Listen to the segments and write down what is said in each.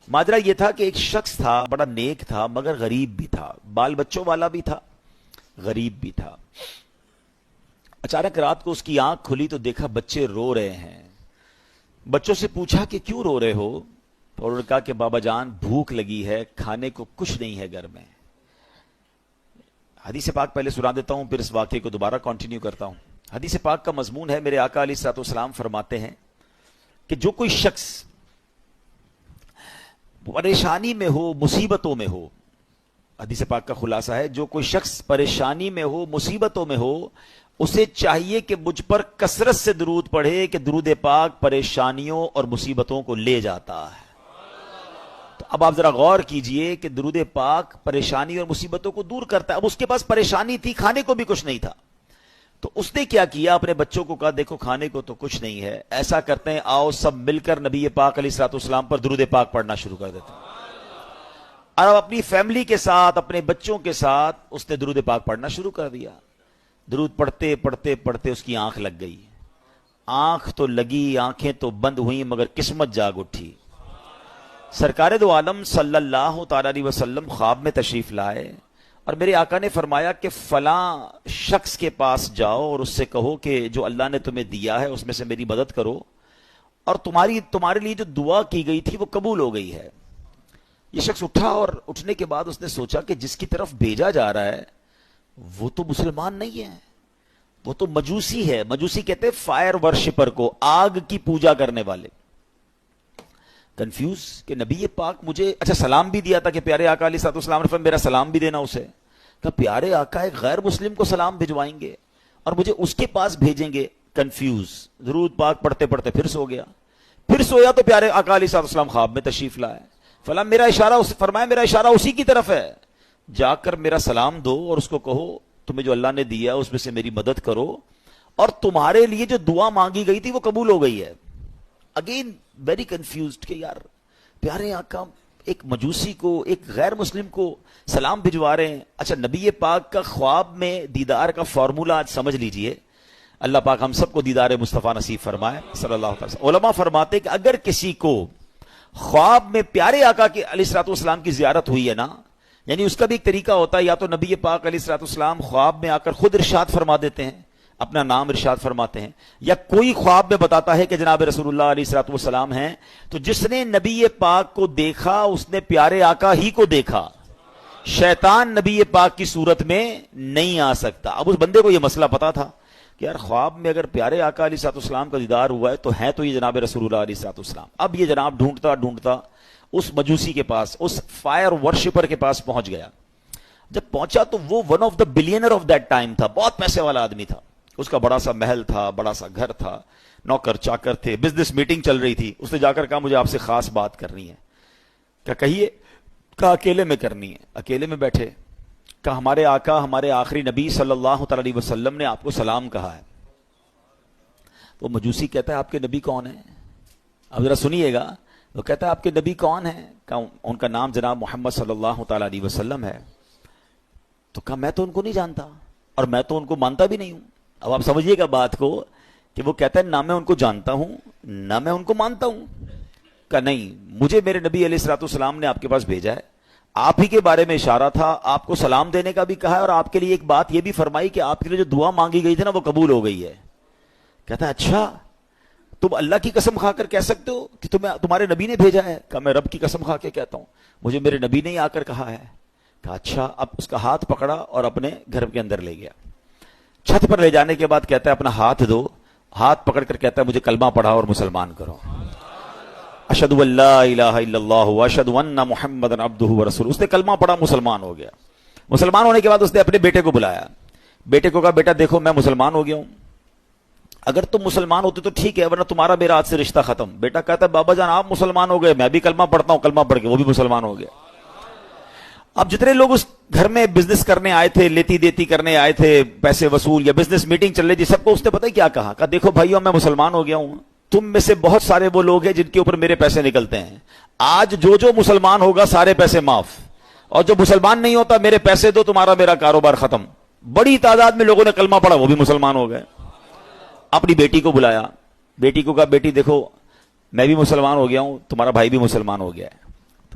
ماجرا یہ تھا کہ ایک شخص تھا، بڑا نیک تھا مگر غریب بھی تھا، بال بچوں والا بھی تھا، غریب بھی تھا۔ اچانک رات کو اس کی آنکھ کھلی تو دیکھا بچے رو رہے ہیں۔ بچوں سے پوچھا کہ کیوں رو رہے ہو؟ اور انہوں نے کہا کہ بابا جان بھوک لگی ہے، کھانے کو کچھ نہیں ہے گھر میں۔ حدیث پاک پہلے سنا دیتا ہوں، پھر اس واقعے کو دوبارہ کنٹینیو کرتا ہوں۔ حدیث پاک کا مضمون ہے، میرے آقا علیہ الصلوۃ والسلام فرماتے ہیں کہ جو کوئی شخص پریشانی میں ہو، مصیبتوں میں ہو، حدیث پاک کا خلاصہ ہے جو کوئی شخص پریشانی میں ہو، مصیبتوں میں ہو، اسے چاہیے کہ مجھ پر کثرت سے درود پڑھے کہ درود پاک پریشانیوں اور مصیبتوں کو لے جاتا ہے۔ تو اب آپ ذرا غور کیجئے کہ درود پاک پریشانی اور مصیبتوں کو دور کرتا ہے۔ اب اس کے پاس پریشانی تھی، کھانے کو بھی کچھ نہیں تھا، تو اس نے کیا کیا؟ اپنے بچوں کو کہا دیکھو کھانے کو تو کچھ نہیں ہے، ایسا کرتے ہیں آؤ سب مل کر نبی پاک علیہ الصلوۃ والسلام پر درود پاک پڑھنا شروع کر دیتے ہیں۔ اور اب اپنی فیملی کے ساتھ، اپنے بچوں کے ساتھ اس نے درود پاک پڑھنا شروع کر دیا۔ درود پڑھتے پڑھتے پڑھتے اس کی آنکھ لگ گئی۔ آنکھ تو لگی، آنکھیں تو بند ہوئیں، مگر قسمت جاگ اٹھی۔ سرکار دو عالم صلی اللہ تعالی علیہ وسلم خواب میں تشریف لائے اور میرے آقا نے فرمایا کہ فلاں شخص کے پاس جاؤ اور اس سے کہو کہ جو اللہ نے تمہیں دیا ہے اس میں سے میری مدد کرو، اور تمہارے لیے جو دعا کی گئی تھی وہ قبول ہو گئی ہے۔ یہ شخص اٹھا اور اٹھنے کے بعد اس نے سوچا کہ جس کی طرف بھیجا جا رہا ہے وہ تو مسلمان نہیں ہے، وہ تو مجوسی ہے۔ مجوسی کہتے ہیں فائر ورشپر کو، آگ کی پوجا کرنے والے۔ کنفیوز کہ نبی پاک مجھے اچھا سلام بھی دیا تھا کہ پیارے آقا علیہ الصلوۃ والسلام نے فرمایا میرا سلام بھی دینا اسے۔ کہ پیارے آقا ایک غیر مسلم کو سلام بھجوائیں گے اور مجھے اس کے پاس بھیجیں گے؟ کنفیوز، درود پاک پڑھتے پڑھتے پھر سو گیا۔ پھر سویا تو پیارے آقا علیہ الصلوۃ والسلام خواب میں تشریف لائے۔ فرمایا میرا اشارہ اسی کی طرف ہے، جا کر میرا سلام دو اور اس کو کہو تمہیں جو اللہ نے دیا اس میں سے میری مدد کرو، اور تمہارے لیے جو دعا مانگی گئی تھی وہ قبول ہو گئی ہے۔ اگین ویری کنفیوزڈ کہ یار پیارے آقا ایک مجوسی کو، ایک غیر مسلم کو سلام بھجوا رہے ہیں۔ اچھا نبی پاک کا خواب میں دیدار کا فارمولہ آج سمجھ لیجئے۔ اللہ پاک ہم سب کو دیدار مصطفیٰ نصیب فرمائے صلی اللہ علیہ وسلم۔ علماء فرماتے کہ اگر کسی کو خواب میں پیارے آقا کے علیہ الصلوۃ والسلام کی زیارت ہوئی ہے نا، یعنی اس کا بھی ایک طریقہ ہوتا ہے، یا تو نبی پاک علیہ الصلوۃ والسلام خواب میں آ کر خود ارشاد فرما دیتے ہیں، اپنا نام ارشاد فرماتے ہیں، یا کوئی خواب میں بتاتا ہے کہ جناب رسول اللہ علیہ الصلوۃ والسلام ہیں، تو جس نے نبی پاک کو دیکھا اس نے پیارے آقا ہی کو دیکھا، شیطان نبی پاک کی صورت میں نہیں آ سکتا۔ اب اس بندے کو یہ مسئلہ پتا تھا کہ یار خواب میں اگر پیارے آقا علیہ الصلوۃ والسلام کا دیدار ہوا ہے تو ہے تو یہ جناب رسول اللہ علیہ الصلوۃ والسلام۔ اب یہ جناب ڈھونڈتا ڈھونڈتا اس مجوسی کے پاس، اس فائر ورشپر کے پاس پہنچ گیا۔ جب پہنچا تو وہ one of the billionaire of that time تھا، بہت پیسے والا آدمی تھا، اس کا بڑا سا محل تھا، بڑا سا گھر تھا، نوکر چاکر تھے، بزنس میٹنگ چل رہی تھی۔ اس نے جا کر کہا مجھے آپ سے خاص بات کرنی ہے۔ کیا کہیے؟ کہا اکیلے میں کرنی ہے۔ اکیلے میں بیٹھے، کہا ہمارے آقا، ہمارے آخری نبی صلی اللہ تعالی علیہ وسلم نے آپ کو سلام کہا ہے۔ وہ مجوسی کہتا ہے آپ کے نبی کون ہیں؟ اب ذرا سنیے گا۔ وہ کہتا ہے آپ کے نبی کون ہیں؟ کہا ان کا نام جناب محمد صلی اللہ تعالی علیہ وسلم ہے۔ تو کہا میں تو ان کو نہیں جانتا اور میں تو ان کو مانتا بھی نہیں ہوں۔ اب آپ سمجھیے گا بات کو کہ وہ کہتا ہے نہ میں ان کو جانتا ہوں نہ میں ان کو مانتا ہوں۔ کہا نہیں، مجھے میرے نبی علیہ الصلوۃ والسلام نے آپ کے پاس بھیجا ہے، آپ ہی کے بارے میں اشارہ تھا، آپ کو سلام دینے کا بھی کہا ہے، اور آپ کے لیے ایک بات یہ بھی فرمائی کہ آپ کے لیے جو دعا مانگی گئی تھی نا وہ قبول ہو گئی ہے۔ کہتا ہے اچھا تم اللہ کی قسم کھا کر کہہ سکتے ہو کہ تمہارے نبی نے بھیجا ہے؟ کہا میں رب کی قسم کھا کے کہتا ہوں مجھے میرے نبی نے آ کر کہا ہے۔ کہا اچھا۔ اب اس کا ہاتھ پکڑا اور اپنے گھر کے اندر لے گیا۔ چھت پر لے جانے کے بعد کہتا ہے اپنا ہاتھ دو، ہاتھ پکڑ کر کہتا ہے مجھے کلمہ پڑھاؤ اور مسلمان کرو۔ اشہد ان لا الہ الا اللہ واشہد ان محمدا عبدہ ورسولہ۔ اس نے کلمہ پڑھا، مسلمان ہو گیا۔ مسلمان ہونے کے بعد اس نے اپنے بیٹے کو بلایا، بیٹے کو کہا بیٹا دیکھو میں مسلمان ہو گیا ہوں، اگر تم مسلمان ہوتے تو ٹھیک ہے ورنہ تمہارا میرا آج سے رشتہ ختم۔ بیٹا کہتا ہے بابا جان آپ مسلمان ہو گئے، میں بھی کلمہ پڑھتا ہوں، کلمہ پڑھ کے وہ بھی مسلمان ہو گیا۔ اب جتنے لوگ اس گھر میں بزنس کرنے آئے تھے، لیتی دیتی کرنے آئے تھے، پیسے وصول یا بزنس میٹنگ چل رہی تھی، سب کو اس نے پتہ کیا کہا؟ کہا دیکھو بھائیو میں مسلمان ہو گیا ہوں، تم میں سے بہت سارے وہ لوگ ہیں جن کے اوپر میرے پیسے نکلتے ہیں، آج جو مسلمان ہوگا سارے پیسے معاف، اور جو مسلمان نہیں ہوتا میرے پیسے دو، تمہارا میرا کاروبار ختم۔ بڑی تعداد میں لوگوں نے کلمہ پڑھا، وہ بھی مسلمان ہو گئے۔ اپنی بیٹی کو بلایا، بیٹی کو کہا بیٹی دیکھو میں بھی مسلمان ہو گیا ہوں، تمہارا بھائی بھی مسلمان ہو گیا ہے،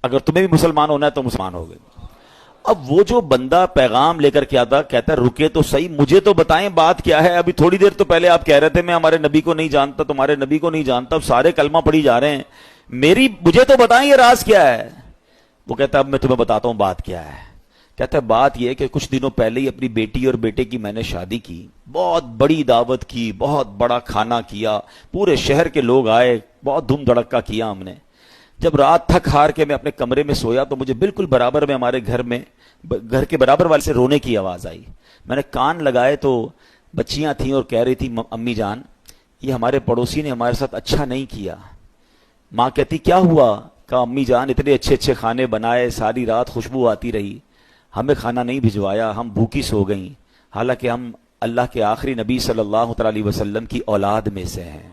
اگر تمہیں بھی مسلمان ہونا ہے تو مسلمان ہو گئے. اب وہ جو بندہ پیغام لے کر کے آتا کہتا ہے رکے تو صحیح, مجھے تو بتائیں بات کیا ہے. ابھی تھوڑی دیر تو پہلے آپ کہہ رہے تھے میں ہمارے نبی کو نہیں جانتا, تمہارے نبی کو نہیں جانتا, اب سارے کلمہ پڑھی جا رہے ہیں, مجھے تو بتائیں یہ راز کیا ہے. وہ کہتا ہے اب میں تمہیں بتاتا ہوں بات کیا ہے. کہتا ہے بات یہ کہ کچھ دنوں پہلے ہی اپنی بیٹی اور بیٹے کی میں نے شادی کی, بہت بڑی دعوت کی, بہت بڑا کھانا کیا, پورے شہر کے لوگ آئے, بہت دھوم دھڑکا کیا ہم نے. جب رات تھک ہار کے میں اپنے کمرے میں سویا تو مجھے بالکل برابر میں ہمارے گھر کے برابر والے سے رونے کی آواز آئی. میں نے کان لگائے تو بچیاں تھیں اور کہہ رہی تھی امی جان یہ ہمارے پڑوسی نے ہمارے ساتھ اچھا نہیں کیا. ماں کہتی کیا ہوا؟ کہا امی جان اتنے اچھے اچھے کھانے بنائے, ساری رات خوشبو آتی رہی, ہمیں کھانا نہیں بھجوایا, ہم بھوکی سو گئیں, حالانکہ ہم اللہ کے آخری نبی صلی اللہ تعالی وسلم کی اولاد میں سے ہیں.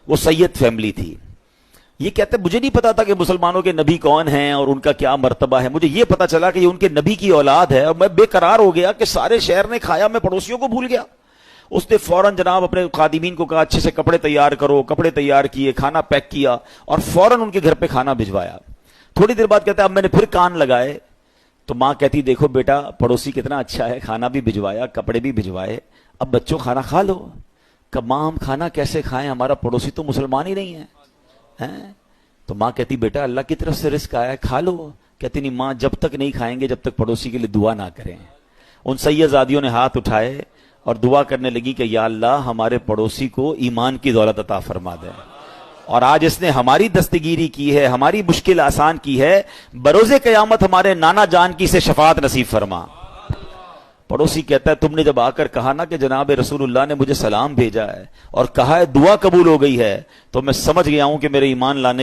وہ سید فیملی تھی. یہ کہتے مجھے نہیں پتا تھا کہ مسلمانوں کے نبی کون ہیں اور ان کا کیا مرتبہ ہے. مجھے یہ پتا چلا کہ یہ ان کے نبی کی اولاد ہے, اور میں بے قرار ہو گیا کہ سارے شہر نے کھایا, میں پڑوسیوں کو بھول گیا. اس نے فوراً جناب اپنے خادمین کو کہا اچھے سے کپڑے تیار کرو, کپڑے تیار کیے, کھانا پیک کیا اور فوراً ان کے گھر پہ کھانا بھجوایا. تھوڑی دیر بعد کہتا ہے اب میں نے پھر کان لگائے تو ماں کہتی دیکھو بیٹا پڑوسی کتنا اچھا ہے, کھانا بھی بھجوایا, کپڑے بھی بھجوائے, اب بچوں کھانا کھا لو. کہ ماں ہم کھانا کیسے کھائیں, ہمارا پڑوسی تو مسلمان ہی نہیں ہے. تو ماں کہتی بیٹا اللہ کی طرف سے رزق آیا ہے کھا لو. کہتی نہیں ماں جب تک نہیں کھائیں گے جب تک پڑوسی کے لیے دعا نہ کریں. ان سیدزادیوں نے ہاتھ اٹھائے اور دعا کرنے لگی کہ یا اللہ ہمارے پڑوسی کو ایمان کی دولت عطا فرما دے, اور آج اس نے ہماری دستگیری کی ہے, ہماری مشکل آسان کی ہے, بروز قیامت ہمارے نانا جان کی سے شفاعت نصیب فرما. پڑوسی کہتا ہے تم نے جب آ کر کہا نا کہ جناب رسول اللہ نے مجھے سلام بھیجا ہے اور کہا ہے دعا قبول ہو گئی ہے, تو میں سمجھ گیا ہوں کہ میرے ایمان لانے